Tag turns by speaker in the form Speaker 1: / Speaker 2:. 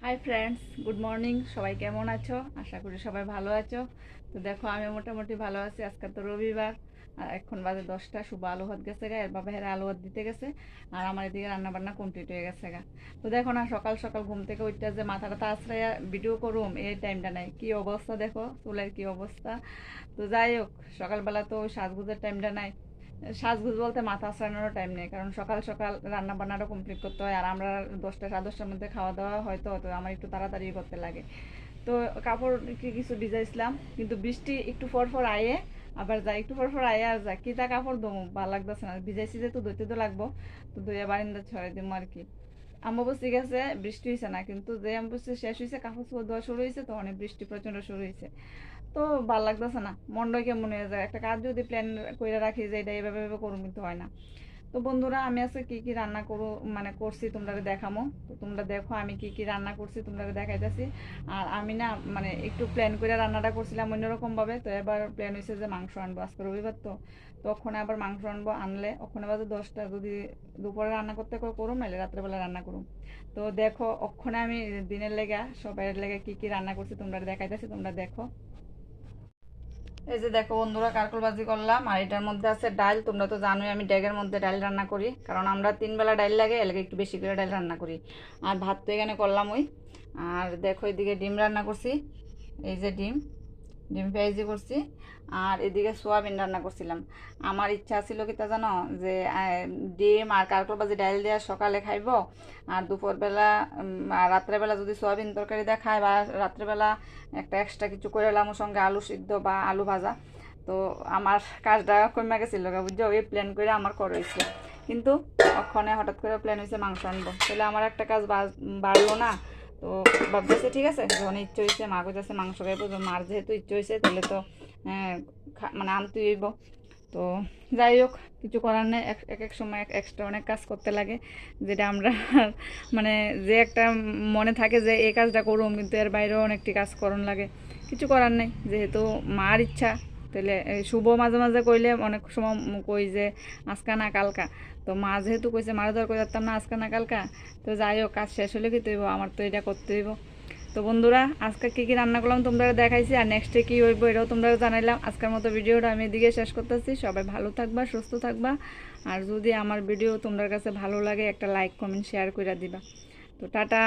Speaker 1: Hi friends, good morning. সবাই কেমন আছো? আশা করি সবাই ভালো আছো। তো দেখো, আমি মোটামুটি ভালো আছি। আজকে তো রবিবার, আর এখন বাজে 10টা। শুভ আলু ভাত গেছে গা, এর বাবা হেরা আলু ভাত দিতে গেছে, আর আমার এদিকে রান্না বান্না কমপ্লিট হয়ে গেছে গা। তো দেখো না, সকাল সকাল ঘুম থেকে ওইটা যে মাথাটা আশ্রয় ভিডিও করুম, এই টাইমটা নাই। কি অবস্থা দেখো, চুলের কি অবস্থা। তো যাই হোক, সকালবেলা তো সাজগুজের টাইমটা নাই। সাজগুজ বলতে মাথা আছড়ানোরও টাইম নেই, কারণ সকাল সকাল রান্না বান্নাটা কমপ্লিট করতে হয়, আর আমরা 10টা 10:30টার মধ্যে খাওয়া দাওয়া হয়তো, তো আমার একটু তাড়াতাড়ি করতে লাগে। তো কাপড় কিছু ভিজাইছিলাম, কিন্তু বৃষ্টি একটু ফর ফর আয়ে আবার যায়, একটু ফর ফর আয়ে আর যায়, কি তা কাপড় দমু ভালো লাগতেছে না। ভিজাইছি যে, তো ধুইতে তো লাগবো। তো ধুয়ে বারিন্দা ছড়াই দিব আর কি। অমাবস্যা গেছে, বৃষ্টি হয়েছে না, কিন্তু যে অমাবস্যা শেষ হয়েছে, কাপড় চোপড় ধোয়া শুরু হয়েছে, তখন বৃষ্টি প্রচন্ড শুরু হয়েছে। তো ভাল লাগতেছে না, মনটাই কেমন হয়ে যায়। একটা কাজ যদি প্ল্যান করে রাখি যে এটা এভাবে এভাবে করুন, কিন্তু হয় না। তো বন্ধুরা, আমি আজকে কি কি রান্না করো মানে করছি তোমরা দেখামো। তো তোমরা দেখো আমি কি কি রান্না করছি, তোমরা দেখাইতেছি। আর আমি না মানে একটু প্ল্যান করে রান্নাটা করছিলাম অন্যরকম ভাবে। তো এবার প্ল্যান হয়েছে যে মাংস আনবো, আজকে রবিবার তো। তো ওখানে আবার মাংস আনবো, আনলে ওখানে বাজে 10টা। যদি দুপুরে রান্না করতে করুম, নাহলে রাত্রেবেলা রান্না করুম। তো দেখো, ওখানে আমি দিনের লেগা সবাই লেগে কি কি রান্না করছি তোমরা দেখাইতেছি, তোমরা দেখো। এই যে দেখো বন্ধুরা, কারকল ভাজি করলাম, আর এটার মধ্যে আছে ডাল। তোমরা তো জানোই আমি ড্যাগের মধ্যে ডাল রান্না করি, কারণ আমরা 3 বেলা ডাল লাগে, এলাকা একটু বেশি করে ডাল রান্না করি। আর ভাত তো এখানে করলাম ওই। আর দেখো, এদিকে ডিম রান্না করছি। এই যে ডিম ডিম পেঁয়াজি করছি। আর এদিকে সোয়াবিন রান্না করছিলাম। আমার ইচ্ছা ছিল কি তা জানো, যে ডিম আর কারকল ভাজি ডাল দেওয়া সকালে খাইব, আর দুপুরবেলা আর রাত্রেবেলা যদি সোয়াবিন তরকারি দেওয়া খাই, বা রাত্রেবেলা একটা এক্সট্রা কিছু করে এলাম ওর সঙ্গে আলু সিদ্ধ বা আলু ভাজা। তো আমার কাজটা কমে গেছিল বুঝছো, ওই প্ল্যান করে আমার করেছে। কিন্তু ওখানে হঠাৎ করে প্ল্যান হয়েছে মাংস আনবো, তাহলে আমার একটা কাজ বাড়লো না। তো ভাবতেছে ঠিক আছে, যখন ইচ্ছে হয়েছে, মা কইতেছে মাংস খাইবো, তো মার যেহেতু ইচ্ছে হয়েছে, তাহলে তো মানে আনতে হইব। তো যাই হোক, কিছু করার নেই। এক এক সময় এক্সট্রা অনেক কাজ করতে লাগে, যেটা আমরা মানে যে একটা মনে থাকে যে এই কাজটা করুম, কিন্তু এর বাইরেও অনেকটি কাজ করন লাগে। কিছু করার নেই, যেহেতু মার ইচ্ছা। তাহলে শুভ মাঝে মাঝে কইলে অনেক সময় কই যে আজকা না কালকা। তো মা যেহেতু কইছে, মারা ধর কই যাতাম না আজকা না কালকা। তো যাই হোক, কাজ শেষ হলে কি তৈব, আমার তো এটা করতে হইব। তো বন্ধুরা, আজকে কী কী রান্না করলাম তোমরা দেখাইছি, আর নেক্সটে কী হইব এটাও তোমরা জানাইলাম। আজকের মতো ভিডিওটা আমি এদিকে শেষ করতেছি। সবাই ভালো থাকবা, সুস্থ থাকবা। আর যদি আমার ভিডিও তোমাদের কাছে ভালো লাগে, একটা লাইক কমেন্ট শেয়ার করে দিবা। তো টাটা।